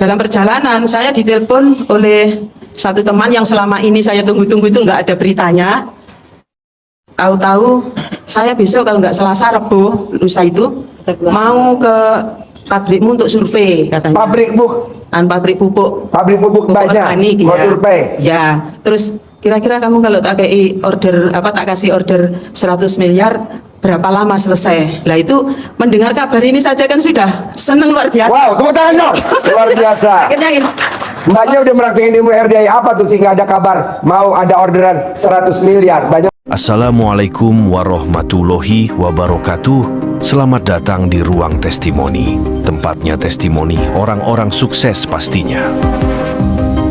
dalam perjalanan saya ditelepon oleh satu teman yang selama ini saya tunggu-tunggu itu nggak ada beritanya. Tahu-tahu saya besok kalau nggak Selasa Rebo lusa itu mau ke pabrikmu untuk survei katanya. Pabrik bu? Pabrik pupuk. Pabrik pupuk banyak. Organik, mau ya. survei? Ya. Terus kira-kira kamu kalau tak kasih order 100 miliar berapa lama selesai? Lah itu mendengar kabar ini saja kan sudah seneng luar biasa. Wow, tepuk tangan dong. Luar biasa. Akhirnya Mbaknya udah meraktiin ilmu RDI apa tuh sehingga ada kabar mau ada orderan 100 miliar? Banyak. Assalamualaikum warahmatullahi wabarakatuh. Selamat datang di Ruang Testimoni, tempatnya testimoni orang-orang sukses pastinya.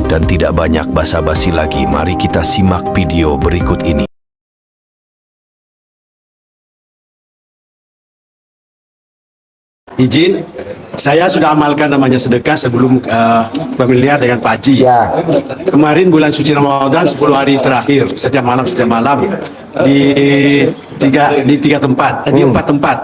Dan tidak banyak basa-basi lagi, mari kita simak video berikut ini. Izin, saya sudah amalkan namanya sedekah sebelum familiar dengan Pak Haji. Ya. Kemarin bulan suci Ramadan 10 hari terakhir setiap malam di tiga tempat, di 4 tempat.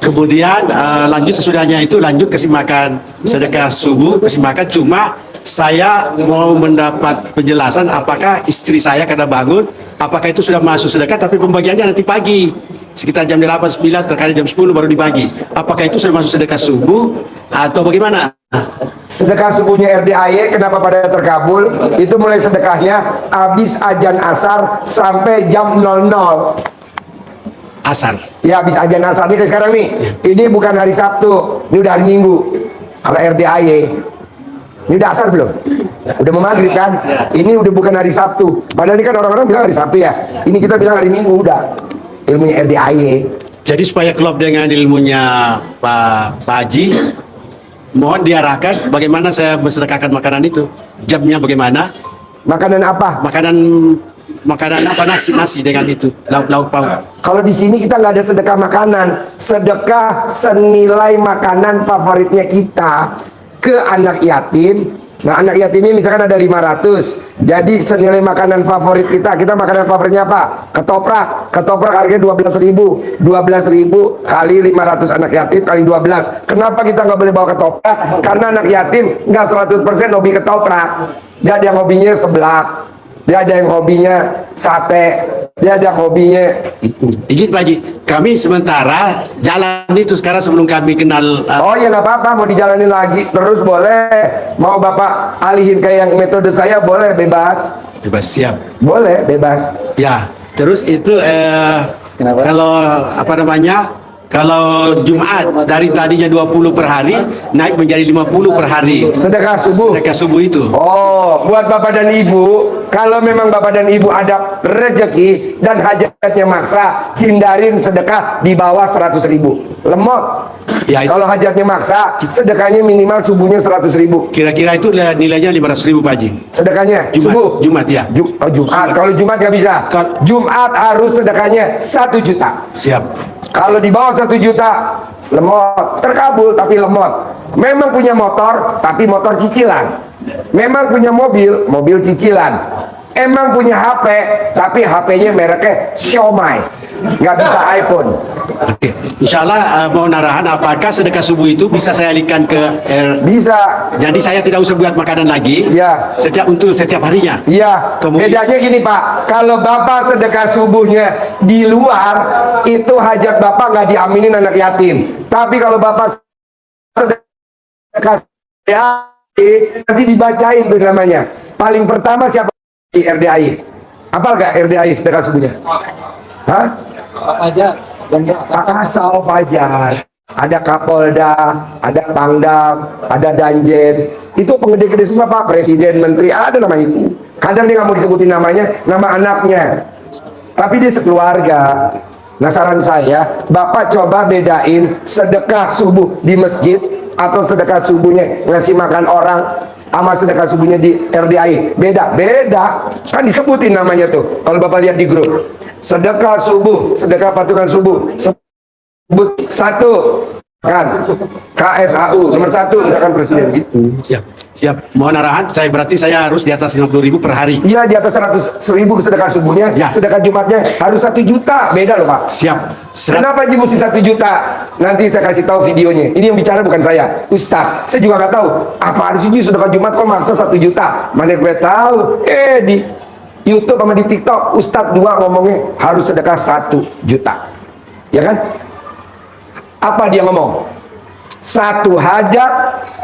Kemudian lanjut sesudahnya itu lanjut kasih makan sedekah subuh, kasih makan. Cuma saya mau mendapat penjelasan apakah istri saya karena bangun, apakah itu sudah masuk sedekah, tapi pembagiannya nanti pagi sekitar jam 8-9, terkadang jam 10 baru dibagi. Apakah itu sudah masuk sedekah subuh atau bagaimana? Sedekah subuhnya RDAY kenapa pada terkabul? Itu mulai sedekahnya habis azan asar sampai jam 00. Asar. Ya habis azan asar nih kayak sekarang nih. Ini bukan hari Sabtu, ini udah hari Minggu. Kalau RDAY ini udah asar belum? Udah mau maghrib kan? Ini udah bukan hari Sabtu. Padahal ini kan orang-orang bilang hari Sabtu ya. Ini kita bilang hari Minggu udah. Ilmunya RDAY. Jadi supaya klop dengan ilmunya Pak Haji, mohon diarahkan bagaimana saya mensedekahkan makanan itu. Jamnya bagaimana? Makanan apa? Makanan apa, nasi dengan itu, lauk pauk. Kalau di sini kita nggak ada sedekah makanan, sedekah senilai makanan favoritnya kita ke anak yatim. Nah anak yatim ini misalkan ada 500, jadi senilai makanan favorit kita makanan favoritnya apa? Ketoprak harganya 12.000 kali 500 anak yatim kali 12. Kenapa kita nggak boleh bawa ketoprak? Karena anak yatim nggak 100% hobi ketoprak. Dia ada yang hobinya seblak, dia ada yang hobinya sate, dia ada yang hobinya itu. Izin Pak Haji, kami sementara jalan itu sekarang sebelum kami kenal. Oh ya nggak apa-apa, mau dijalanin lagi terus boleh. Mau Bapak alihin kayak yang metode saya boleh, bebas. Bebas, siap. Boleh, bebas. Ya, terus itu Kenapa? kalau apa namanya? Kalau Jumat dari tadinya 20 per hari naik menjadi 50 per hari. Sedekah subuh. Sedekah subuh itu. Oh, buat Bapak dan Ibu, kalau memang Bapak dan Ibu ada rezeki dan hajatnya maksa, hindarin sedekah di bawah 100.000. Lemot. Ya, kalau hajatnya maksa, sedekahnya minimal subuhnya 100.000. Kira-kira itu nilainya 500.000 Pak Haji. Sedekahnya Jumat, subuh. Jumat ya. Jumat. Kalau Jumat nggak bisa. Jumat harus sedekahnya 1 juta. Siap. Kalau di bawah 1 juta, lemot, terkabul tapi lemot. Memang punya motor, tapi motor cicilan. Memang punya mobil, mobil cicilan. Emang punya HP, tapi HP-nya mereknya Xiaomi, nggak bisa iPhone. Oke. Insya Allah mau narahan apakah sedekah subuh itu bisa saya alihkan ke Bisa. jadi saya tidak usah buat makanan lagi. Ya. Setiap harinya. Iya. Kemudian- Bedanya gini Pak, kalau Bapak sedekah subuhnya di luar, itu hajat Bapak nggak diaminin anak yatim. Tapi kalau Bapak sedekah yatim, nanti dibacain tuh namanya. Paling pertama siapa? Di RDAY. Apal gak RDAY sedekah subuhnya? Hah? Pak Asal Fajar, ada Kapolda, ada Pangdam, ada Danjen. Itu penggede-gede semua Pak, Presiden, Menteri, ada nama itu. Kadang dia nggak mau disebutin namanya, nama anaknya. Tapi dia sekeluarga. Nah saran saya, Bapak coba bedain sedekah subuh di masjid atau sedekah subuhnya ngasih makan orang sama sedekah subuhnya di RDAI. Beda kan disebutin namanya tuh kalau Bapak lihat di grup. Sedekah subuh, sedekah patungan subuh, sebut 1 kan KSAU nomor 1 misalkan presiden gitu. Siap. Siap. Mohon arahan. Berarti saya harus di atas 50.000 per hari. Iya, di atas 100.000 sedekah subuhnya, Ya. sedekah Jumatnya harus 1 juta. Beda loh Pak. Siap. Kenapa Ji mesti 1 juta? Nanti saya kasih tahu videonya. Ini yang bicara bukan saya, Ustadz. Saya juga nggak tahu. Apa harus ini sedekah Jumat kok maksa 1 juta? Mana gue tahu? Di YouTube sama di TikTok, Ustadz 2 ngomongnya harus sedekah 1 juta. Ya kan? Apa dia ngomong? 1 hajat,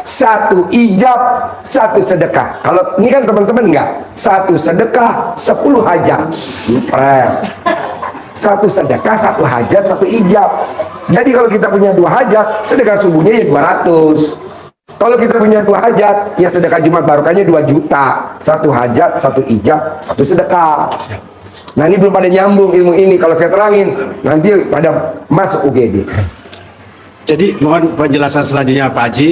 1 ijab, 1 sedekah. Kalau ini kan teman-teman enggak, 1 sedekah, 10 hajat. 1 sedekah, 1 hajat, 1 ijab. Jadi kalau kita punya 2 hajat, sedekah subuhnya ya 200. Kalau kita punya 2 hajat, ya sedekah Jumat barokahnya 2 juta. 1 hajat, 1 ijab, 1 sedekah. Nah ini belum pada nyambung ilmu ini. Kalau saya terangin, nanti pada masuk UGD. Jadi mohon penjelasan selanjutnya Pak Haji.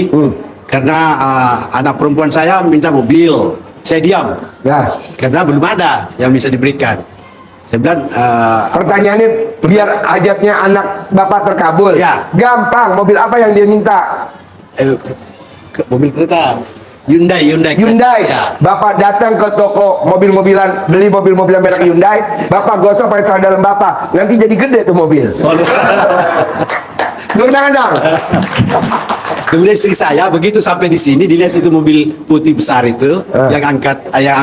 Karena anak perempuan saya minta mobil. Saya diam. Nah, Karena belum ada yang bisa diberikan. Saya bilang, pertanyaannya biar hajatnya anak bapak terkabul. Ya. Gampang. Mobil apa yang dia minta? mobil kereta. Hyundai. Hyundai. Ya. Bapak datang ke toko mobil-mobilan, beli mobil-mobilan merek Hyundai. Bapak gosok pakai celana dalam bapak. Nanti jadi gede tuh mobil. Tangan dong. Kemudian istri saya begitu sampai di sini dilihat itu mobil putih besar itu yang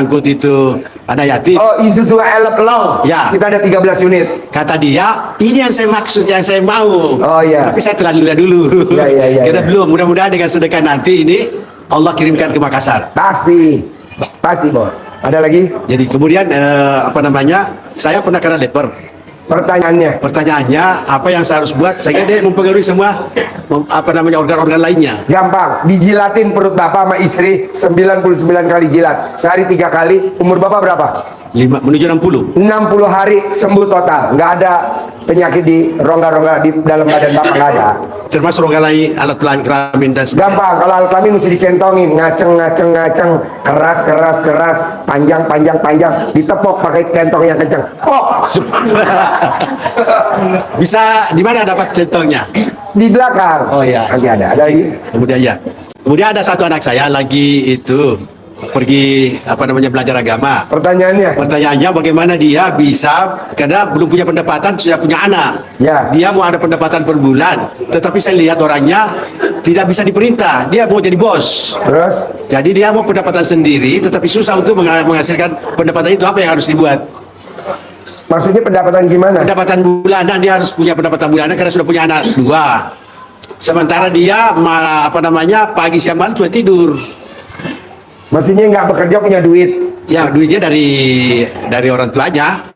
angkut itu anak yatim. Oh, Isuzu Elf Long. Ya. Kita ada 13 unit. Kata dia, ini yang saya maksud, yang saya mau. Oh, iya. Tapi saya telan dulu. Iya. Karena belum. Mudah-mudahan dengan sedekah nanti ini Allah kirimkan ke Makassar. Pasti, Bos. Ada lagi? Jadi kemudian saya pernah kena leper. Pertanyaannya, Apa yang saya harus buat? Saya kira dia mempengaruhi semua organ-organ lainnya. gampang. Dijilatin perut bapak sama istri 99 kali jilat. Sehari 3 kali. Umur bapak berapa? menuju 60. 60 hari sembuh total. Nggak ada penyakit di rongga-rongga di dalam badan bapak, nggak ada. Termasuk organ lain, alat kelamin dan sebagainya. Gampang. Kalau alat kelamin mesti dicentongin, ngaceng, keras, panjang, ditepok pakai centong yang kenceng. Oh, Bisa di mana dapat centongnya? di belakang. Oh iya. Nanti ada lagi. Kemudian ada satu anak saya lagi itu pergi belajar agama. Pertanyaannya bagaimana dia bisa, karena belum punya pendapatan sudah punya anak. Ya. Dia mau ada pendapatan per bulan, tetapi saya lihat orangnya tidak bisa diperintah. Dia mau jadi bos. Terus? Jadi dia mau pendapatan sendiri, tetapi susah untuk menghasilkan pendapatan itu. Apa yang harus dibuat? Maksudnya pendapatan gimana? Pendapatan bulanan, dia harus punya pendapatan bulanan karena sudah punya anak 2. Sementara dia pagi siang malam cuma tidur. Maksudnya nggak bekerja punya duit. Ya, duitnya dari orang tuanya.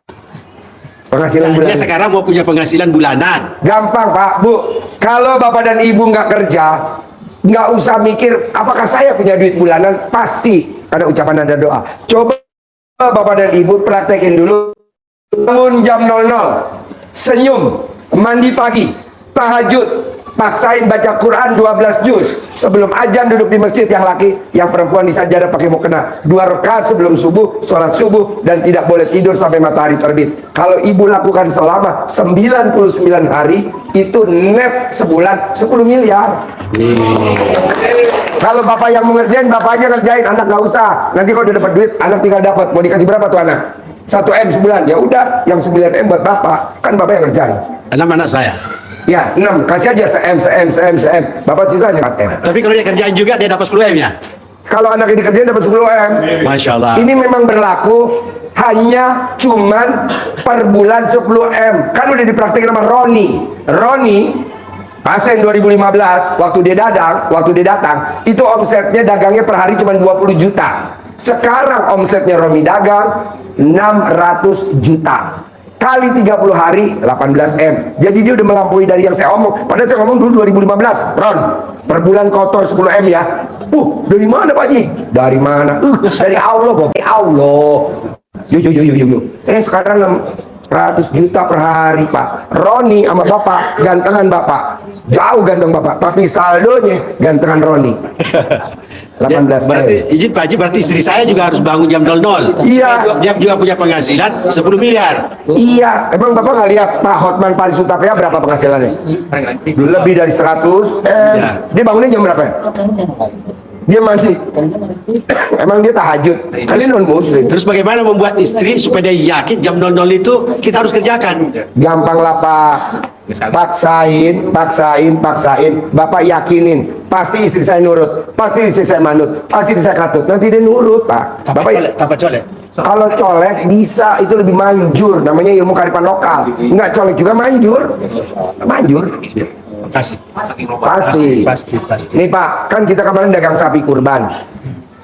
Penghasilan Dia bulanan. sekarang mau punya penghasilan bulanan. Gampang Pak, Bu. Kalau bapak dan ibu nggak kerja, nggak usah mikir apakah saya punya duit bulanan. Pasti ada ucapan, ada doa. Coba bapak dan ibu praktekin dulu. Bangun jam 00, senyum, mandi pagi, tahajud, paksain baca Quran 12 juz. Sebelum azan duduk di masjid, yang laki, yang perempuan di sajadah pakai mukena. 2 rakaat sebelum subuh, sholat subuh, dan tidak boleh tidur sampai matahari terbit. Kalau ibu lakukan selama 99 hari, itu net sebulan 10 miliar. Kalau bapak yang mau ngerjain, bapak aja ngerjain, anak nggak usah. Nanti kalau udah dapat duit, anak tinggal dapat. Mau dikasih berapa tuh anak? 1 M sebulan. Ya udah, yang 9 M buat bapak. Kan bapak yang ngerjain. 6 anak saya. Ya, 6. Kasih aja se-M. Bapak sisanya 4 M. Tapi kalau dia kerjain juga dia dapat 10 M ya? Kalau anak ini kerjain dapat 10 M. Masya Allah. Ini memang berlaku hanya cuman per bulan 10 M. Kan udah dipraktekin sama Roni pasien 2015 waktu dia datang itu omsetnya dagangnya per hari cuma 20 juta. Sekarang omsetnya Romi dagang 600 juta. Kali 30 hari 18 M. Jadi dia udah melampaui dari yang saya omong. Padahal saya ngomong dulu 2015. Ron, per bulan kotor 10 M ya. Dari mana Pak Haji? Dari mana? Dari Allah, Bob. Allah. Yuk. Sekarang 600 juta per hari, Pak. Roni sama Bapak, gantengan Bapak. Jauh ganteng Bapak, tapi saldonya gantengan Roni. 18 Berarti izin Pak Haji, berarti istri saya juga harus bangun jam 00. Iya. Dia juga punya penghasilan 10 miliar. Iya, emang Bapak nggak lihat Pak Hotman Paris Utapaya berapa penghasilannya? Lebih dari 100. Iya. Dia bangunnya jam berapa ya? Dia mandi. Emang dia tahajud. Kalian non muslim. Terus bagaimana membuat istri supaya dia yakin jam 00 itu kita harus kerjakan? Gampang lah Pak. Paksain. Bapak yakinin. Pasti istri saya nurut. Pasti istri saya manut. Pasti istri saya katut. Nanti dia nurut Pak. Tanpa colek. Kalau colek bisa, itu lebih manjur. Namanya ilmu kearifan lokal. Enggak colek juga manjur. Manjur. Kasih. Pasti. Nih Pak, kan kita kemarin dagang sapi kurban.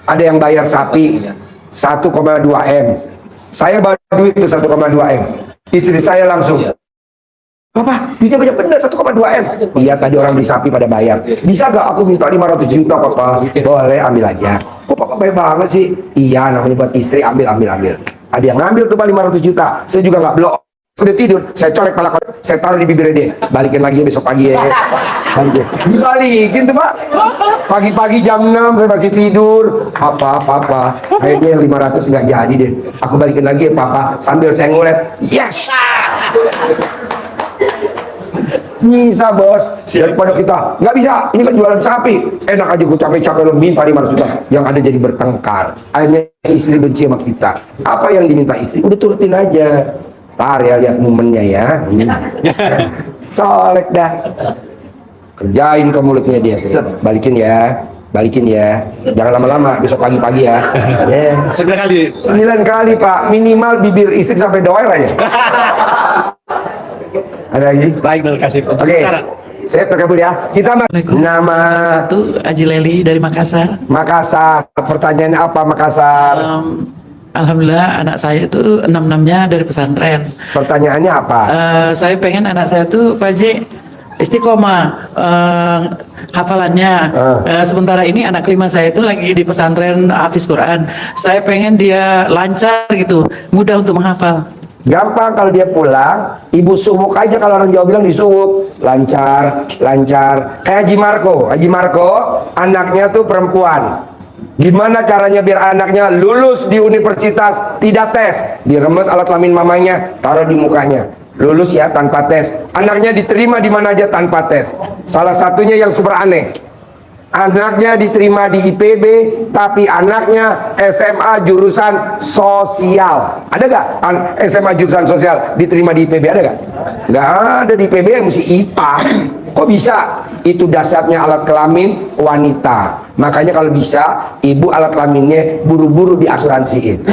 Ada yang bayar sapi 1,2 M. Saya bayar duit itu 1,2 M. Istri saya langsung, Papa, duitnya banyak bener 1,2 M. Iya, tadi orang beli sapi pada bayar. Bisa gak aku minta 500 juta Papa? Boleh, ambil aja. Kok Papa baik banget sih? Iya, namanya buat istri, ambil. Ada yang ngambil tuh Pak 500 juta. Saya juga gak blok. Udah tidur, saya colek pala, saya taruh di bibirnya dia. Balikin lagi besok pagi ya. Dibalikin tuh Pak. Pagi-pagi jam 6 saya masih tidur. Apa. Akhirnya yang 500 nggak jadi deh. Aku balikin lagi ya Papa. Sambil saya ngulet. Yes. Bisa bos. Daripada kita nggak bisa. Ini kan jualan sapi. Enak aja gue capek-capek lo minta 500 juta. Yang ada jadi bertengkar. Akhirnya istri benci sama kita. Apa yang diminta istri? Udah turutin aja. Ntar ya lihat momennya ya. Colek dah. Kerjain ke mulutnya dia. Set, balikin ya. Jangan lama-lama, besok pagi-pagi ya. 9 kali. 9 kali Pak, minimal bibir istri sampai doer aja. Ada lagi? Baik, terima kasih. Oke. Saya terkabul ya. Kita nama Itu Aji Leli dari Makassar. Makassar. Pertanyaannya apa Makassar? Alhamdulillah anak saya itu 6-6-nya dari pesantren. Pertanyaannya apa? Saya pengen anak saya tuh Pak Haji istiqomah hafalannya. Sementara ini anak kelima saya itu lagi di pesantren Hafiz Quran. Saya pengen dia lancar gitu, mudah untuk menghafal. Gampang kalau dia pulang, ibu sumuk aja, kalau orang Jawa bilang disumuk. Lancar. Kayak Haji Marco, anaknya tuh perempuan. Gimana caranya biar anaknya lulus di universitas, tidak tes? Diremes alat kelamin mamanya, taruh di mukanya. Lulus ya tanpa tes. Anaknya diterima di mana aja tanpa tes. Salah satunya yang super aneh. Anaknya diterima di IPB, tapi anaknya SMA jurusan sosial. Ada gak SMA jurusan sosial diterima di IPB? Ada gak? Gak ada, di IPB yang mesti IPA. Kok bisa? Itu dasarnya alat kelamin wanita. Makanya kalau bisa, ibu alat kelaminnya buru-buru diasuransiin.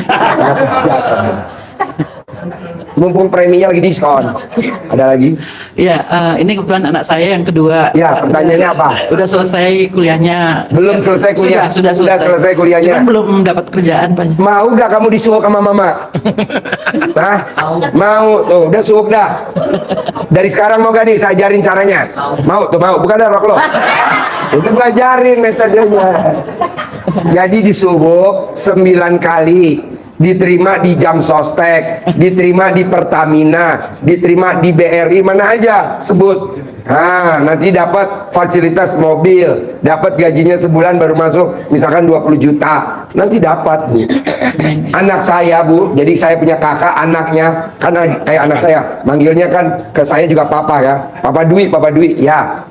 Mumpung preminya lagi diskon. Ada lagi? Iya, ini kebetulan anak saya yang kedua. Ya, pertanyaannya apa? Udah selesai kuliahnya. Belum selesai kuliah. Sudah selesai kuliahnya. Cuman belum mendapat kerjaan Pak. Mau gak kamu disuruh sama mama? Nah, mau tuh, udah suruh dah. Dari sekarang mau gak nih saya ajarin caranya? Mau tuh, mau. Bukan darah lo. Itu belajarin metodenya. Jadi disuruh 9 kali. Diterima di Jam Sostek, diterima di Pertamina, diterima di BRI, mana aja sebut. Nah, nanti dapat fasilitas mobil, dapat gajinya sebulan baru masuk, misalkan 20 juta, nanti dapat Bu. Anak saya Bu, jadi saya punya kakak, anaknya kan kayak anak saya, manggilnya kan ke saya juga papa ya, Papa Dwi, ya.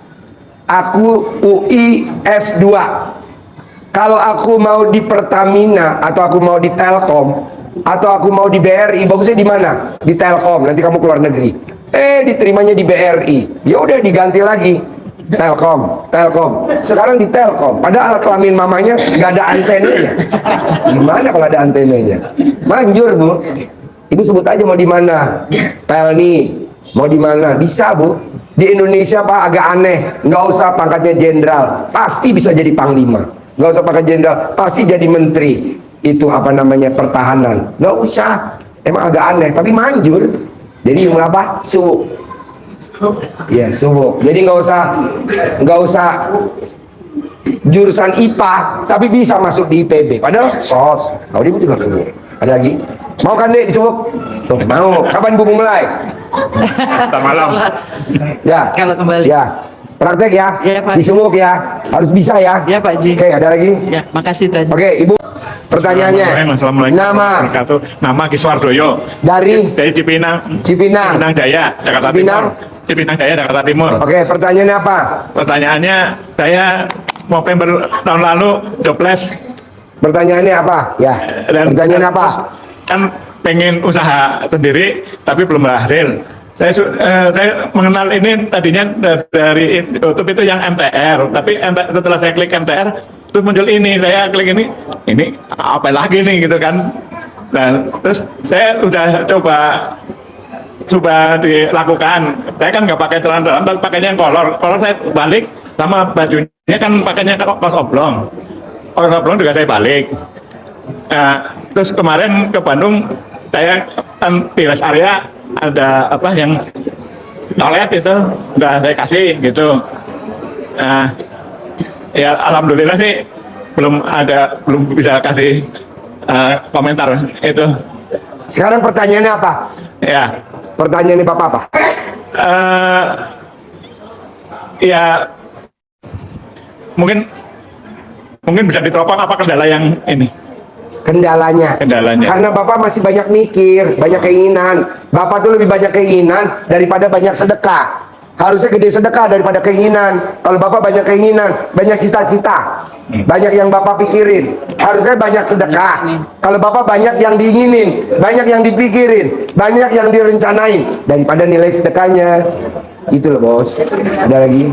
Aku UI S2. Kalau aku mau di Pertamina atau aku mau di Telkom atau aku mau di BRI, bagusnya di mana? Di Telkom. Nanti kamu keluar negeri. Diterimanya di BRI. Ya udah diganti lagi. Telkom. Sekarang di Telkom. Padahal alat kelamin mamanya nggak ada antenanya. Gimana kalau ada antenanya? Manjur Bu. Ibu sebut aja mau di mana. Pelni. Mau di mana? Bisa Bu. Di Indonesia Pak agak aneh. Nggak usah pangkatnya jenderal. Pasti bisa jadi panglima. Nggak usah pakai jenderal, pasti jadi menteri. Itu apa namanya, pertahanan. Nggak usah, emang agak aneh, tapi manjur. Jadi ilmu apa? Subuh. Ya, subuh. Jadi nggak usah jurusan IPA, tapi bisa masuk di IPB. Padahal sos. Kalau dia juga subuh. Ada lagi? Mau kan Dek disubuh? Tuh, mau. Kapan Bu mulai? Ntar malam. Ya. Kalau kembali. Ya. Praktek ya, Ya, Pak. disumuk ya, harus bisa ya. Ya, Pak Haji. Oke, ada lagi? Ya, makasih Pak Haji. Oke, Ibu. Pertanyaannya. Assalamualaikum Nama warahmatullahi wabarakatuh. Nama Kiswardoyo. dari Cipinang. Cipinang. Cipinang Daya, Jakarta Cipinang. Timur. Cipinang Daya, Jakarta Timur. Oke, pertanyaannya apa? Pertanyaannya, saya November tahun lalu jobless. Pertanyaannya apa? Ya. Pertanyaan apa? Kan pengen usaha sendiri tapi belum berhasil. Saya mengenal ini tadinya dari YouTube itu yang MTR, tapi setelah saya klik MTR terus muncul ini, saya klik ini apa lagi nih gitu kan. Dan terus saya udah coba dilakukan. Saya kan nggak pakai celana dalam, tapi pakainya yang kolor saya balik, sama bajunya kan pakainya kaos oblong. Kaos oblong juga saya balik. Nah, terus kemarin ke Bandung, saya kan di rest area ada apa yang toilet itu udah saya kasih gitu. Nah, ya alhamdulillah sih belum bisa kasih komentar itu. Sekarang pertanyaannya apa? Ya, Pertanyaannya Bapak apa? ya mungkin bisa diteropong apa kendala yang ini. Kendalanya. Karena Bapak masih banyak mikir, banyak keinginan. Bapak tuh lebih banyak keinginan daripada banyak sedekah. Harusnya gede sedekah daripada keinginan. Kalau Bapak banyak keinginan, banyak cita-cita, banyak yang Bapak pikirin, harusnya banyak sedekah. Kalau Bapak banyak yang diinginin, banyak yang dipikirin, banyak yang direncanain, daripada nilai sedekahnya. Gitu loh bos. Ada lagi?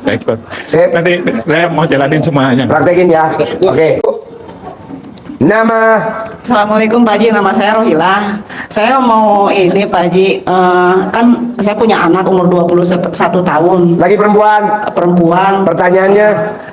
Baik, Bos. Sip. Nanti saya mau jalanin semuanya. Praktekin ya. Oke. Nama. Assalamualaikum Pak Haji, nama saya Rohila. Saya mau ini Pak Haji, kan saya punya anak umur 21 tahun, Lagi perempuan. perempuan. Pertanyaannya.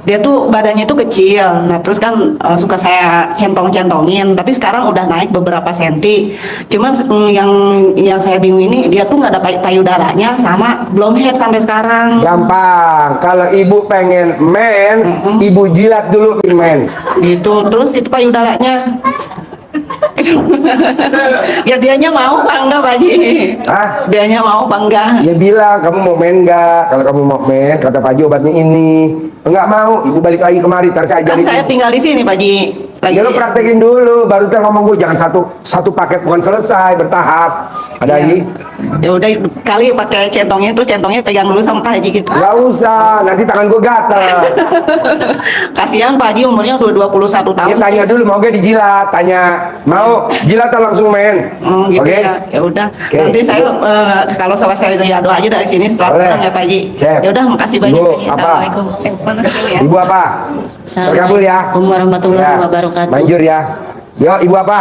Dia tuh badannya tuh kecil, nah terus kan suka saya centong-centongin, tapi sekarang udah naik beberapa senti. Cuman yang saya bingung ini, dia tuh nggak ada payudaranya sama belum head sampai sekarang. Gampang. Kalau ibu pengen mens, ibu jilat dulu mens. Gitu, terus itu payudaranya. Ya dianya mau apa enggak Pak Haji? Hah? Dianya mau apa enggak? Dia bilang kamu mau main nggak? Kalau kamu mau main, kata Pak Haji obatnya ini. Enggak mau, ibu balik lagi kemari, ntar saya Kan ajarin. saya tinggal di sini Pak Haji. Ya lu praktekin dulu, baru ntar ngomong gue. Jangan satu paket bukan selesai, bertahap. Ada lagi? Ya udah kali pakai centongnya, terus centongnya pegang dulu sama Pak Haji gitu. Gak usah, nanti tangan gue gatel. Kasihan Pak Haji umurnya udah 21 tahun. Ya tanya dulu mau gak dijilat, tanya mau jilat atau langsung main. Gitu Oke? ya. Ya udah. Oke. Nanti saya kalau selesai ya doa aja dari sini setelah Boleh. pulang ya Pak Haji. Siap. Ya udah makasih banyak Ibu, Pak Haji. apa? Assalamualaikum. Mana sini ya? Ibu apa? Terkabul ya. Assalamualaikum warahmatullahi Ya, wabarakatuh. manjur ya. Yo, ibu apa?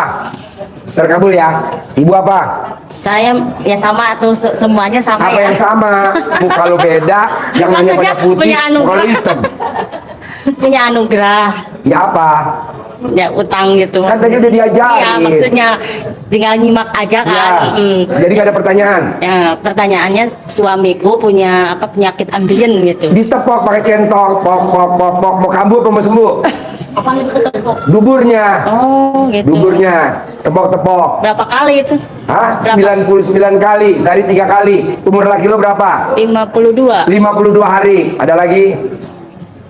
Terkabul ya. Ibu apa? Saya ya sama atau semuanya sama Apa ya. yang sama? Muka lu beda, yang nanya Maksudnya pada putih, punya muka lu anugerah. hitam. Punya anugerah, Ya apa? ya utang gitu. Kan tadi udah diajarin. Iya, maksudnya tinggal nyimak aja Ya. kan. Jadi gak ada pertanyaan. Ya, pertanyaannya suamiku punya apa penyakit ambeien gitu. Ditepok pakai centong, pok, mau kambuh apa mau sembuh? Duburnya, Oh, gitu. duburnya, tepok. Berapa kali itu? Hah? Berapa? 99 kali, sehari 3 kali. Umur laki lo berapa? 52. 52 hari. Ada lagi?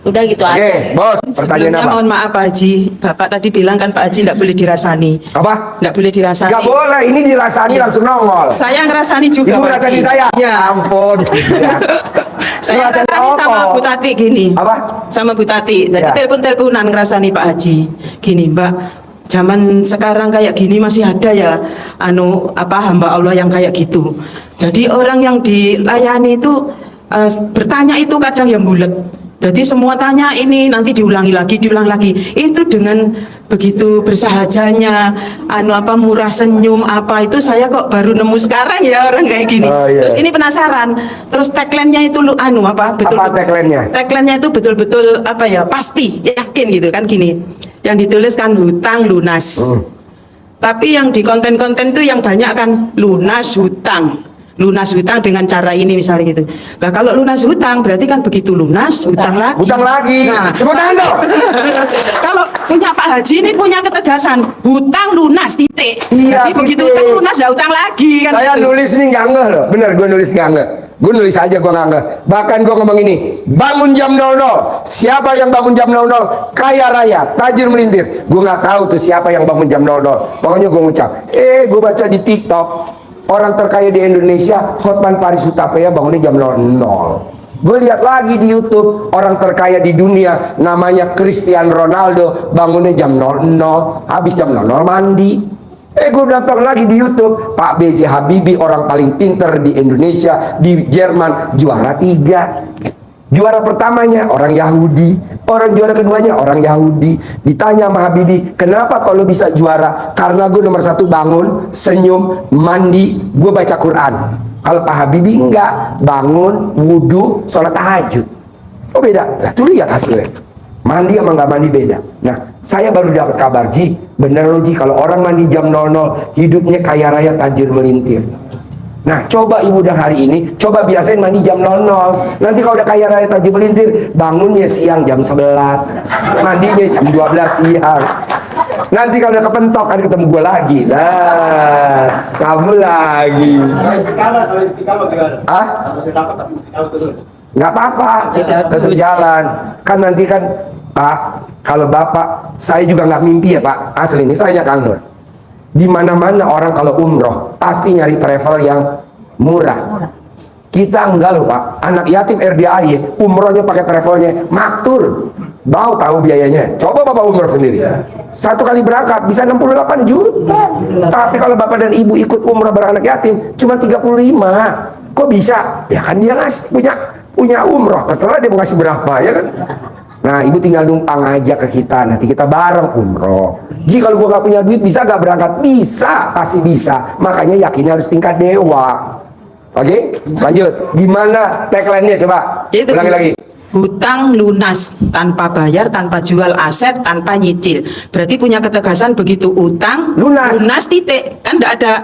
Udah gitu Oke, aja. bos. Pertanyaan Sebelumnya apa? mohon maaf Pak Haji, Bapak tadi bilang kan Pak Haji tidak boleh dirasani. Apa? Tidak boleh dirasani. Gak boleh, ini dirasani langsung nongol. Saya ngerasani juga Ibu Pak rasani Haji. saya? Iya. Ampun. Saya Rasani ngerasani sama apa? Bu Tati gini. Apa? Sama Bu Tati. Jadi Ya. telepon-teleponan ngerasani Pak Haji. Gini Mbak, zaman sekarang kayak gini masih ada ya hamba Allah yang kayak gitu. Jadi orang yang dilayani itu bertanya itu kadang yang bulet. Jadi semua tanya ini nanti diulangi lagi. Itu dengan begitu bersahajanya, murah senyum itu saya kok baru nemu sekarang ya orang kayak gini. Oh, iya. Terus ini penasaran. Terus tagline-nya itu betul. Apa tagline-nya? Tagline-nya itu betul-betul pasti yakin gitu kan gini. Yang dituliskan hutang lunas. Tapi yang di konten-konten itu yang banyak kan lunas hutang dengan cara ini misalnya gitu. Nah kalau lunas hutang berarti kan begitu lunas hutang lagi. Hutang lagi. Nah, Tepuk tangan dong. kalau punya Pak Haji ini punya ketegasan hutang lunas titik. Iya, Jadi begitu titik. hutang lunas ya hutang lagi kan. Saya gitu. nulis nih nggak ngeh loh. Bener, gue nulis nggak ngeh. Gue nulis aja gue nggak ngeh. Bahkan gue ngomong ini, bangun jam 00. Siapa yang bangun jam 00? Kaya raya, tajir melintir. Gue nggak tahu tuh siapa yang bangun jam 00. Pokoknya gue ngucap. Gue baca di TikTok. Orang terkaya di Indonesia, Hotman Paris Hutapea bangunnya jam 00. Gue lihat lagi di YouTube orang terkaya di dunia namanya Cristiano Ronaldo, bangunnya jam 00, habis jam 00 mandi. Gue nonton lagi di YouTube Pak B.J. Habibie, orang paling pinter di Indonesia, di Jerman, juara 3. Juara pertamanya orang Yahudi, orang juara keduanya orang Yahudi. Ditanya sama Habibie, kenapa kalau bisa juara? Karena gue nomor 1 bangun, senyum, mandi, gue baca Quran. Kalau Pak Habibie enggak, bangun, wudhu, sholat tahajud. Oh beda, lah tuh lihat hasilnya. Mandi sama nggak mandi beda. Nah, saya baru dapat kabar, Ji, bener loh Ji, kalau orang mandi jam 00, hidupnya kaya raya tajir melintir. Nah, coba ibu dan hari ini, coba biasain mandi jam 00. Nanti kalau udah kaya raya tajir melintir, bangunnya siang jam 11, mandinya jam 12 siang. Nanti kalau udah kepentok kan ketemu gue lagi. Nah, kamu lagi. Kalau istiqamah gimana? Ah? Harus dapat tapi istiqamah terus. Nggak apa-apa, tetap jalan. Kan nanti kan, Pak, kalau Bapak, saya juga nggak mimpi ya Pak, asli ini saya Kang Nur. Di mana-mana orang kalau umroh pasti nyari travel yang murah. Kita enggak loh Pak, anak yatim RDAY umrohnya pakai travelnya maktur. Mau tahu biayanya? Coba Bapak umroh sendiri. Satu kali berangkat bisa 68 juta. Tapi kalau Bapak dan Ibu ikut umroh beranak yatim cuma 35. Kok bisa? Ya kan dia ngasih punya umroh, terserah dia mau ngasih berapa, ya kan? Nah, ibu tinggal numpang aja ke kita, nanti kita bareng umroh. Jika kalau gua nggak punya duit, bisa nggak berangkat? Bisa, pasti bisa. Makanya yakinnya harus tingkat dewa. Oke, lanjut. Gimana tagline-nya coba? Itu Ulangi lagi. hutang lunas tanpa bayar, tanpa jual aset, tanpa nyicil. Berarti punya ketegasan begitu utang Lunas. titik, kan enggak ada.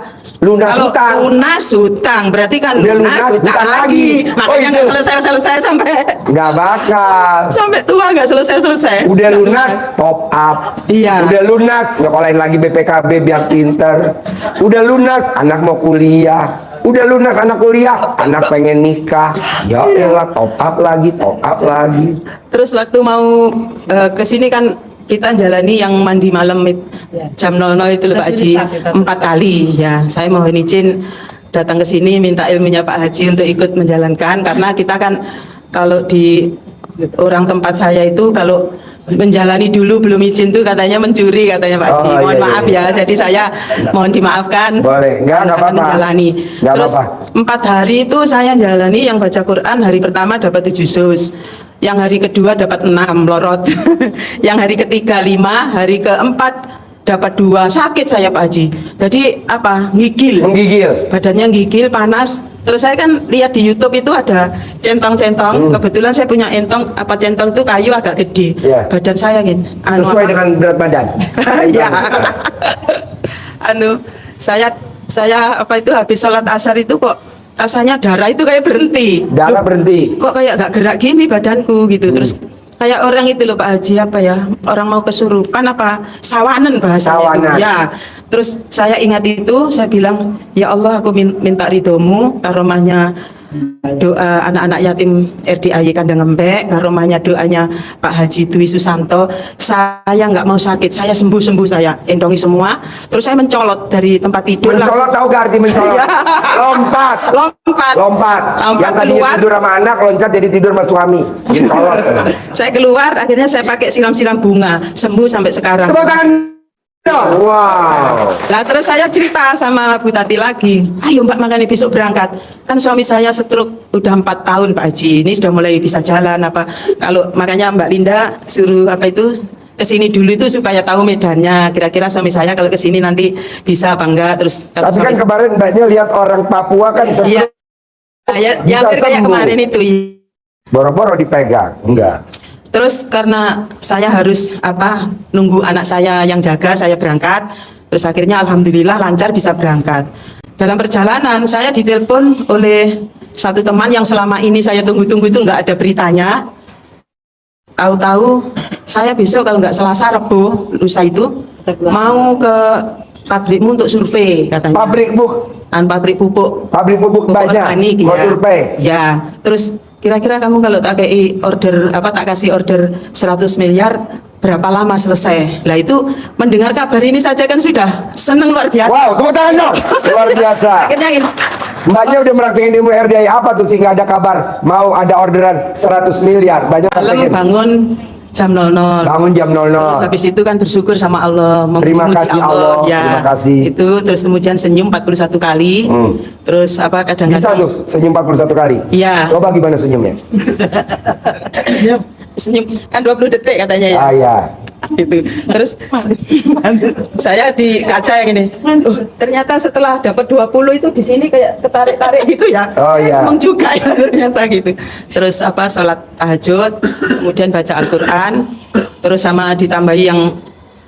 Lunas Kalau hutang. lunas hutang berarti kan Udah lunas lunas, hutang hutang lagi. lagi. Makanya Oh, nggak itu. selesai sampai Nggak bakal. sampai tua, nggak selesai. Udah lunas, top up. Iya. Udah lunas, nyokolain lagi BPKB biar pinter. Udah lunas, anak mau kuliah. Udah lunas anak kuliah, anak pengen nikah. Ya elah, top up lagi. Terus waktu mau ke sini kan kita jalani yang mandi malam jam 00 itu loh Pak Haji, 4 kali ya. Saya mohon izin datang ke sini minta ilmunya Pak Haji untuk ikut menjalankan, karena kita kan kalau di orang tempat saya itu kalau menjalani dulu belum izin tuh katanya mencuri katanya Pak Haji. Oh, Mohon iya, maaf iya. ya, jadi saya mohon dimaafkan. Boleh, nggak akan apa-apa. menjalani. Nggak Terus apa-apa. 4 hari itu saya jalani yang baca Quran, hari pertama dapat 7 juz. Yang hari kedua dapat 6 melorot. Yang hari ketiga 5, hari keempat dapat 2. Sakit saya Pak Haji. Jadi apa? Menggigil. Badannya gigil, panas. Terus saya kan lihat di YouTube itu ada centong-centong. Kebetulan saya punya centong itu kayu agak gede. Iya. Badan saya gini. Sesuai dengan berat badan. Ya. Saya apa itu habis sholat asar itu kok rasanya darah itu kayak berhenti. Darah berhenti. Kok kayak gak gerak gini badanku gitu. Terus kayak orang itu loh Pak Haji, apa ya, orang mau kesurupan apa sawanan bahasanya itu. Sawanan. Ya. Terus saya ingat itu, saya bilang ya Allah aku minta ridhomu, karomahnya doa anak-anak yatim RDAY Kandang Ngembek, karomahnya doanya Pak Haji Dwi Susanto. Saya nggak mau sakit, saya sembuh saya endongi semua. Terus saya mencolot dari tempat tidur. Mencolot, tahu gak arti mencolot? Ya. Lompat. Lompat Yang tadinya keluar. tidur sama anak, loncat jadi tidur sama suami. Mencolot. Saya keluar, akhirnya saya pakai siram-siram bunga, sembuh sampai sekarang. Tepuk tangan. Wow. Nah terus saya cerita sama Bu Tati lagi, ayo Mbak makanya besok berangkat. Kan suami saya stroke udah 4 tahun Pak Haji, ini sudah mulai bisa jalan apa. Kalau makanya Mbak Linda suruh apa itu kesini dulu itu supaya tahu medannya. Kira-kira suami saya kalau kesini nanti bisa apa enggak. Terus kalau Tapi kan suami- kemarin Mbaknya lihat orang Papua kan Iya. Ya, bisa hampir kayak sembuh. kemarin itu. Boro-boro dipegang. Enggak. Terus karena saya harus apa nunggu anak saya yang jaga, saya berangkat. Terus akhirnya alhamdulillah lancar bisa berangkat. Dalam perjalanan saya ditelepon oleh satu teman yang selama ini saya tunggu-tunggu itu nggak ada beritanya. Tahu-tahu saya besok kalau nggak Selasa Rebo lusa itu mau ke pabrikmu untuk survei katanya. Pabrik Pabrik pupuk. Pabrik pupuk banyak. organik, Mau ya. survei. Ya, terus kira-kira kamu kalau tak kasih order 100 miliar berapa lama selesai? Lah itu mendengar kabar ini saja kan sudah seneng luar biasa. Wow, tepuk tangan dong. Luar biasa. Akhirnya gini, Mbaknya udah meraktekin ilmu RDI apa tuh sehingga ada kabar mau ada orderan 100 miliar? Banyak Malam praktekin. bangun jam 00. Bangun jam 00. Terus habis itu kan bersyukur sama Allah, Terima memuji-muji kasih Allah, ya. terima kasih. Itu terus kemudian senyum 41 kali. Terus apa Bisa kadang-kadang tuh senyum 41 kali? Iya. Coba gimana senyumnya? senyum kan 20 detik katanya ya. Ah ya. Itu terus saya di kaca yang ini, ternyata setelah dapat 20 itu di sini kayak ketarik-tarik gitu ya. Oh, iya. Emang juga ya ternyata gitu. Terus apa sholat tahajud, kemudian baca Al-Quran, terus sama ditambahi yang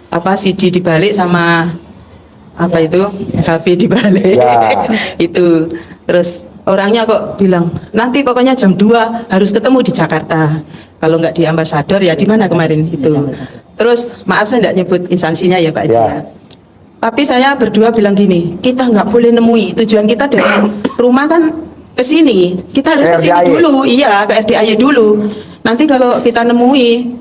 apa CD dibalik sama apa itu HP dibalik. Ya. Itu terus orangnya kok bilang nanti pokoknya jam 2 harus ketemu di Jakarta, kalau nggak di Ambasador ya di mana kemarin itu. Terus maaf saya nggak nyebut instansinya ya Pak Haji Ya. ya. Tapi saya berdua bilang gini, kita nggak boleh nemui, tujuan kita dari rumah kan ke sini, kita harus ke sini RDIY. dulu, iya ke RDIY dulu. Nanti kalau kita nemui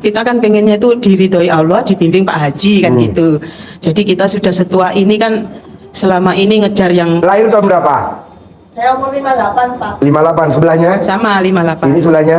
kita kan pengennya itu diridhoi Allah, dibimbing Pak Haji kan gitu. Jadi kita sudah setua ini kan selama ini ngejar yang Lahir tahun berapa? Saya umur 58, Pak. 58 sebelahnya? sama 58 Ini sebelahnya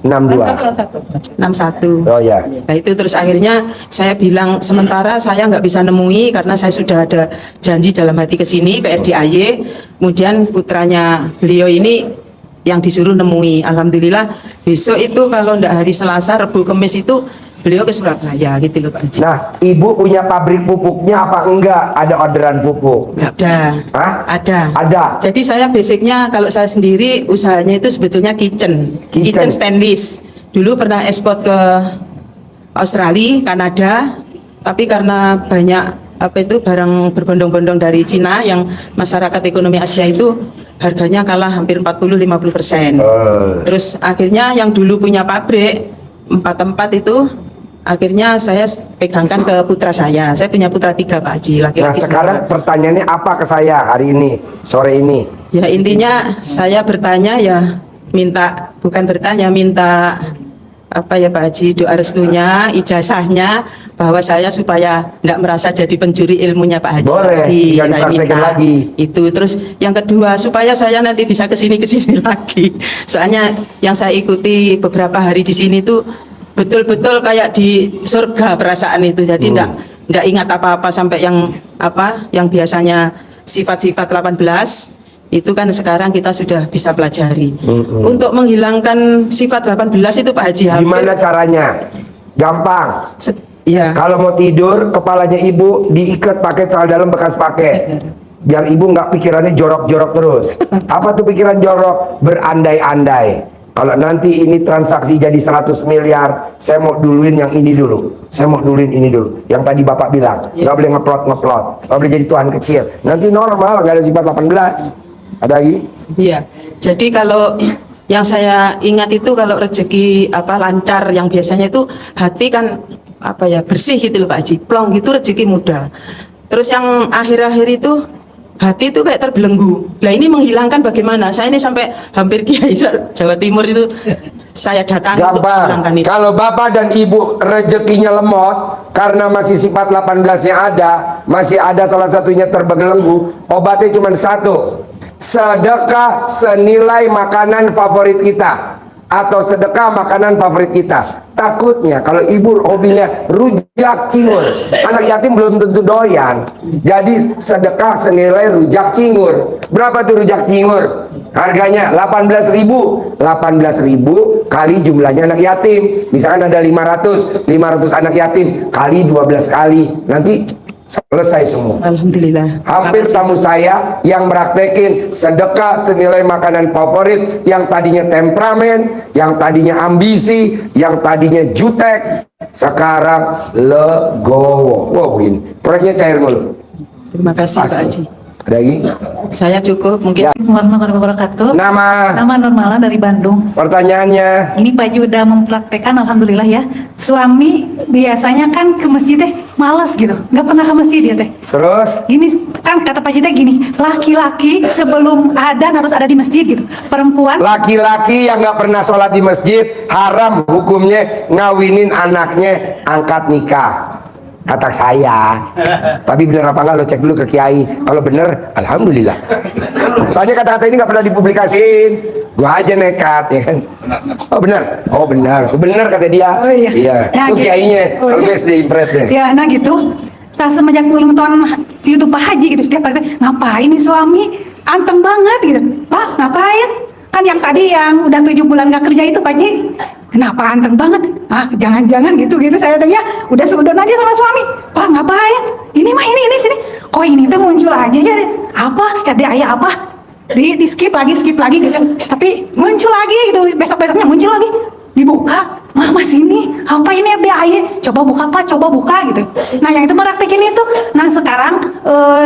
62. 61. Oh ya. Nah itu terus akhirnya saya bilang sementara saya nggak bisa nemui karena saya sudah ada janji dalam hati ke sini ke RDIY. Kemudian putranya beliau ini yang disuruh nemui. Alhamdulillah besok itu kalau ndak hari Selasa, Rebu, Kamis itu beliau ke Surabaya gitu loh Pak Haji. Nah, ibu punya pabrik pupuknya apa enggak? Ada orderan pupuk? Nggak ada. Hah? Ada. Ada. Jadi saya basicnya kalau saya sendiri usahanya itu sebetulnya kitchen stainless. Dulu pernah ekspor ke Australia, Kanada, tapi karena banyak barang berbondong-bondong dari Cina yang masyarakat ekonomi Asia itu harganya kalah hampir 40-50%. Terus akhirnya yang dulu punya pabrik 4 tempat itu akhirnya saya pegangkan ke putra saya. Saya punya putra 3 Pak Haji, Nah, laki-laki sekarang semua. pertanyaannya apa ke saya hari ini, sore ini? Ya intinya saya bertanya ya minta apa ya Pak Haji, doa restunya, ijazahnya bahwa saya supaya tidak merasa jadi pencuri ilmunya Pak Haji. Boleh, lagi. jangan Saya dipraktekin minta lagi. itu. Terus yang kedua supaya saya nanti bisa kesini lagi. Soalnya yang saya ikuti beberapa hari di sini tuh betul-betul kayak di surga perasaan itu. Jadi ndak ingat apa-apa sampai yang biasanya sifat-sifat 18 itu kan sekarang kita sudah bisa pelajari. Untuk menghilangkan sifat 18 itu Pak Haji hampir Gimana caranya? Gampang. Iya. Kalau mau tidur, kepalanya ibu diikat pakai celana dalam bekas pakai. Biar ibu nggak pikirannya jorok-jorok terus. Apa tuh pikiran jorok? Berandai-andai. Kalau nanti ini transaksi jadi 100 miliar, saya mau duluin yang ini dulu. Saya mau duluin ini dulu. Yang tadi Bapak bilang, nggak boleh ngeplot. Nggak boleh jadi Tuhan kecil. Nanti normal, nggak ada sifat 18. Ada lagi? Iya. Jadi kalau yang saya ingat itu kalau rezeki lancar yang biasanya itu hati kan bersih gitu loh Pak Haji. Plong gitu rezeki mudah. Terus yang akhir-akhir itu hati itu kayak terbelenggu. Lah ini menghilangkan bagaimana? Saya ini sampai hampir Kiai Jawa Timur itu saya datang untuk menghilangkan Gampang. itu. Kalau bapak dan ibu rezekinya lemot karena masih sifat 18-nya ada, masih ada salah satunya terbelenggu, obatnya cuma satu. Sedekah senilai makanan favorit kita atau sedekah makanan favorit kita. Takutnya kalau ibu hobinya rujak cingur, anak yatim belum tentu doyan. Jadi sedekah senilai rujak cingur. Berapa tuh rujak cingur? Harganya 18.000. 18.000 kali jumlahnya anak yatim. Misalkan ada 500 anak yatim kali 12 kali. Nanti selesai semua. Alhamdulillah. Hampir Terima kasih. tamu saya yang praktekin sedekah senilai makanan favorit, yang tadinya temperamen, yang tadinya ambisi, yang tadinya jutek, sekarang legowo. Wow, begini. Proyeknya cair mulu. Terima kasih Pak Haji. Ada lagi? Saya cukup mungkin. Warahmatullahi wabarakatuh. Nama, Nurmala dari Bandung. pertanyaannya. Ini Pak Haji udah mempraktekkan, alhamdulillah ya. Suami biasanya kan ke masjid teh malas gitu, nggak pernah ke masjid dia teh. Terus? Gini kan kata Pak Haji teh gini, laki-laki sebelum adzan harus ada di masjid gitu. Perempuan Laki-laki yang nggak pernah sholat di masjid haram hukumnya ngawinin anaknya, angkat nikah. kata saya. Tapi bener apa enggak lo cek dulu ke kiai. Kalau bener, alhamdulillah. Soalnya kata-kata ini nggak pernah dipublikasiin. Gua aja nekat, ya kan? Oh benar, benar kata dia. Oh iya. Iya. Nah, Itu gitu. kiainya. Oh, Kalau iya. gue SD impress deh. Ya, nah gitu. Nah, semenjak nonton YouTube Pak Haji gitu setiap hari, ngapain nih suami anteng banget gitu. Pak, ngapain? Kan yang tadi yang udah 7 bulan gak kerja itu Pak Haji, kenapa anteng banget? Ah, jangan-jangan gitu-gitu saya tanya, udah sudon aja sama suami. Pak, ngapain? Ini mah ini sini. Kok ini tuh muncul aja ya? Apa? Ya dia ayah apa? Di skip lagi gitu. Tapi muncul lagi gitu, besok-besoknya muncul lagi. Dibuka, mama sini, apa ini FBI? Coba buka Pak, coba buka gitu. Nah yang itu meraktekin itu. Nah sekarang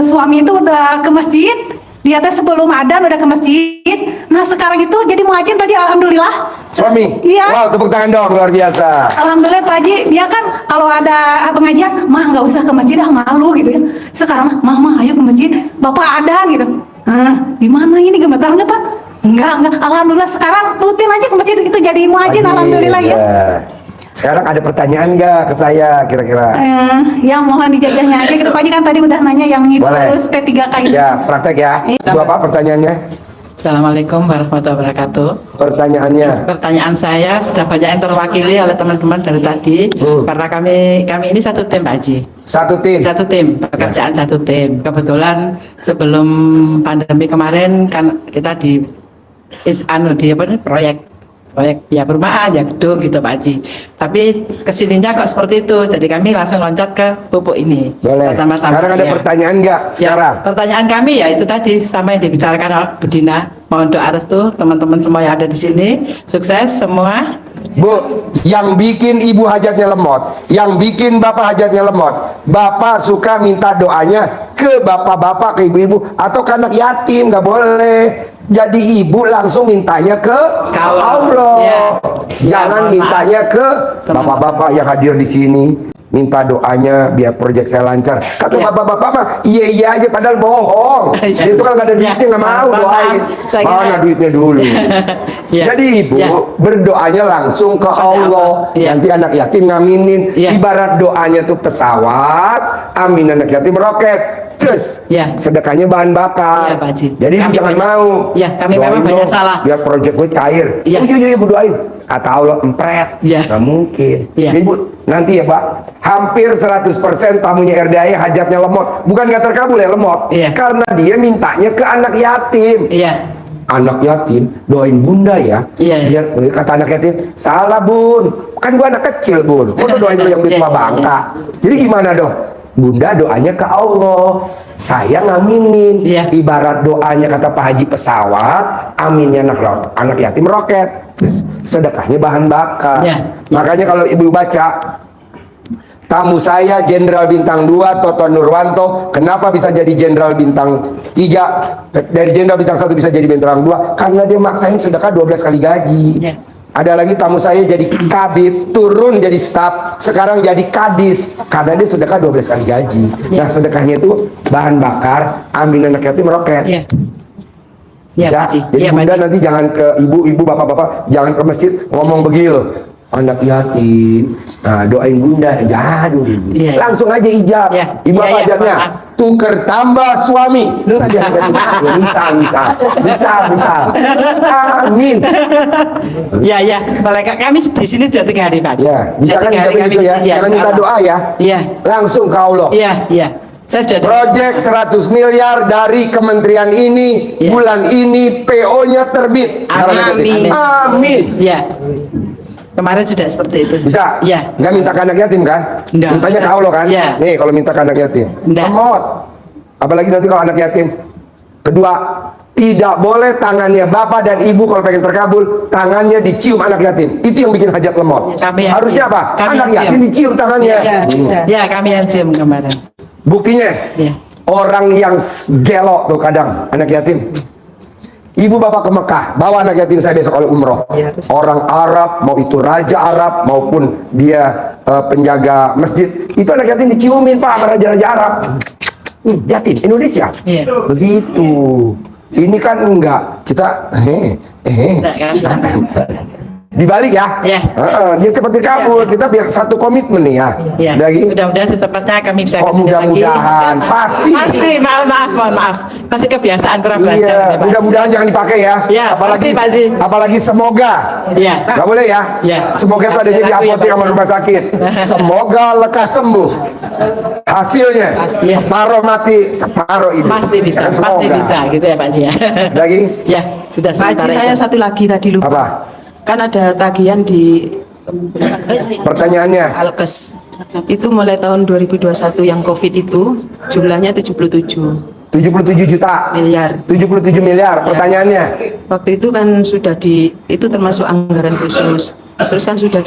suami itu udah ke masjid. Dia tuh sebelum adzan udah ke masjid. Nah sekarang itu jadi muadzin Pak Haji, alhamdulillah. Suami? Iya. Wow, tepuk tangan dong, luar biasa. Alhamdulillah Pak Haji, dia kan kalau ada pengajian, mah nggak usah ke masjid, malu gitu ya. Sekarang mah ayo ke masjid, bapak adzan gitu. Di mana ini gemetar nggak Pak? Enggak. Alhamdulillah sekarang rutin aja ke masjid itu jadi muadzin, alhamdulillah ya. Sekarang ada pertanyaan nggak ke saya kira-kira? Ya mohon dijajahnya aja gitu Pak Haji, kan tadi udah nanya yang ibu Boleh. harus P3K gitu. Ya, praktek ya. Bapak pertanyaannya? Assalamualaikum warahmatullahi wabarakatuh. Pertanyaannya? Pertanyaan saya sudah banyak yang terwakili oleh teman-teman dari tadi, karena kami ini satu tim Pak Haji. Satu tim? Pekerjaan satu tim. Kebetulan sebelum pandemi kemarin kan kita di proyek ya perumahan, ya gedung gitu Pak Haji. Tapi kesininya kok seperti itu, jadi kami langsung loncat ke pupuk ini. Boleh. Sama-sama. Sekarang ada ya. pertanyaan nggak sekarang? Ya, pertanyaan kami ya itu tadi sama yang dibicarakan oleh Bu Dina. Mohon doa restu teman-teman semua yang ada di sini, sukses semua. Bu, yang bikin ibu hajatnya lemot, yang bikin bapak hajatnya lemot, bapak suka minta doanya ke bapak-bapak, ke ibu-ibu, atau ke anak yatim, nggak boleh. Jadi ibu langsung mintanya ke Allah. Ya. Jangan mohon mintanya maaf. ke bapak-bapak yang hadir di sini. Minta doanya biar proyek saya lancar. Kata Ya. bapak-bapak mah iya aja padahal bohong. Ya. Itu kan nggak ada duitnya, nggak mau Mohon maaf. doain. Saya kira- Mana duitnya dulu. Ya. Jadi ibu Ya. berdoanya langsung ke Allah. Ya. Nanti anak yatim ngaminin. Ya. Ibarat doanya tuh pesawat, amin anak yatim roket. Terus Ya. sedekahnya bahan bakar. Ya, Pak Haji. Jadi Kami jangan banyak- mau. Ya, kami Doain memang banyak dong, salah. biar proyek gue cair. Ya. Iya, ibu doain. Kata Allah empret. Ya. Nggak mungkin. Ya. Jadi Bu, nanti ya Pak, hampir 100% tamunya RDAI hajatnya lemot. Bukan nggak terkabul ya, lemot. Iya. Karena dia mintanya ke anak yatim. Iya. Anak yatim doain bunda ya. Iya. Biar kata anak yatim, salah bun. Kan gua anak kecil bun. Masa doain lu yang di Iya, tua iya, bangka. Jadi gimana dong? Bunda doanya ke Allah. Saya ngaminin. Iya. Ibarat doanya kata Pak Haji pesawat, aminnya anak yatim roket. Terus sedekahnya bahan bakar. Iya. Makanya kalau ibu baca tamu saya Jenderal Bintang 2 Toto Nurwanto, kenapa bisa jadi Jenderal Bintang 3? Dari Jenderal Bintang 1 bisa jadi Bintang 2? Karena dia maksain sedekah 12 kali gaji. Ya. Ada lagi tamu saya jadi kabid, turun jadi staf, sekarang jadi kadis, karena dia sedekah 12 kali gaji. Ya. Nah sedekahnya itu bahan bakar, ambil anak yatim roket. Iya. Iya, Bisa? Pak Haji. Jadi Iya, Pak bunda Haji. nanti jangan ke ibu-ibu, bapak-bapak, jangan ke masjid ngomong begini loh. Anak yatim, nah doain bunda, jadul. Iya, iya. Langsung aja ijab. Iya. Ibu Iya, apa iya, ajarnya? maaf. Tuker tambah suami. Lu aja bisa. Amin. Ya, mereka kami di sini sudah 3 hari Pak. Ya, bisa kan Sudah 3 hari kita kami begitu di ya. sini, Jangan minta insya Allah. doa ya. Iya, Langsung ke Allah. iya. Saya sudah Proyek 100 miliar dari kementerian ini, Ya. bulan ini PO-nya terbit. Amin. Amin. Iya. Kemarin sudah seperti itu. Bisa? Iya. Nggak minta ke anak yatim kan? Nggak. Mintanya ke Allah kan? Iya. Nih kalau minta ke anak yatim. Nggak. Lemot. Apalagi nanti kalau anak yatim. Kedua, tidak boleh tangannya bapak dan ibu kalau pengen terkabul, tangannya dicium anak yatim. Itu yang bikin hajat lemot. Kami yang Harusnya cium. apa? Kami Anak yang yatim cium. dicium tangannya. Ya, kami yang cium kemarin. Buktinya, Iya. orang yang gelo tuh kadang anak yatim. Ibu bapak ke Mekah, bawa anak yatim saya besok kalau umroh. Iya, terus? Orang Arab, mau itu raja Arab maupun dia penjaga masjid, itu anak yatim diciumin Pak sama raja-raja Arab. Yatim Indonesia. Iya. Begitu. Ini kan enggak kita Enggak, kami. Dibalik ya. Ya. Dia cepat dikabul. Kita biar satu komitmen nih ya. Ya, Lagi. mudah-mudahan secepatnya kami bisa Oh, kesini lagi. mudah-mudahan. Pasti. Pasti, mohon maaf. Pasti kebiasaan kurang belajar. Iya, ya, Pak. mudah-mudahan jangan dipakai ya. Iya, apalagi pasti, Pak Haji. apalagi semoga. Iya. Nggak boleh ya. Iya. Semoga itu adanya di Laku ya, apotek Pak sama Haji. rumah sakit. Semoga lekas sembuh. Hasilnya Iya. separuh mati, separuh hidup. Pasti bisa, Kan pasti semoga. bisa gitu ya Pak Haji ya. Lagi? Ya, sudah Pak Haji, sementara saya itu. satu lagi tadi lupa. Apa? Kan ada tagihan di Pertanyaannya. Alkes. Itu mulai tahun 2021 yang COVID itu jumlahnya 77 77 juta. miliar. 77 miliar. Pertanyaannya. Waktu itu kan sudah itu termasuk anggaran khusus. Terus kan sudah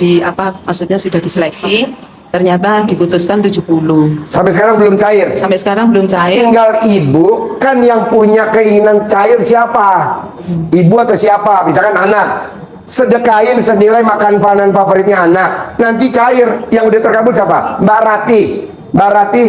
maksudnya sudah diseleksi, ternyata diputuskan 70. Sampai sekarang belum cair. Sampai sekarang belum cair. Tinggal ibu kan yang punya keinginan cair siapa? Ibu atau siapa? Misalkan anak. Sedekahin senilai makan panan favoritnya anak. Nanti cair. Yang udah terkabul siapa? Mbak Rati. Mbak Rati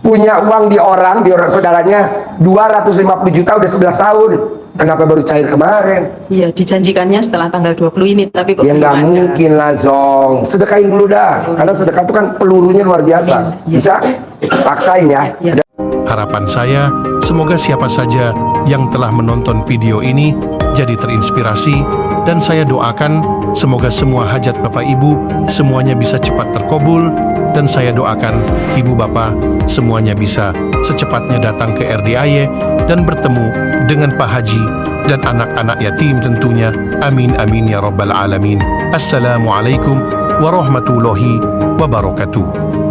punya uang di orang saudaranya 250 juta udah 11 tahun. Kenapa baru cair kemarin? Iya, dijanjikannya setelah tanggal 20 ini, tapi kok Ya belum nggak ada. mungkin lah Zong. Sedekahin dulu dah. Karena sedekah itu kan pelurunya luar biasa. Bisa? Paksain ya. Iya. Harapan saya, semoga siapa saja yang telah menonton video ini jadi terinspirasi, dan saya doakan semoga semua hajat Bapak Ibu semuanya bisa cepat terkabul, dan saya doakan Ibu Bapak semuanya bisa secepatnya datang ke RDIY dan bertemu dengan Pak Haji dan anak-anak yatim tentunya. Amin amin ya rabbal alamin. Assalamualaikum warahmatullahi wabarakatuh.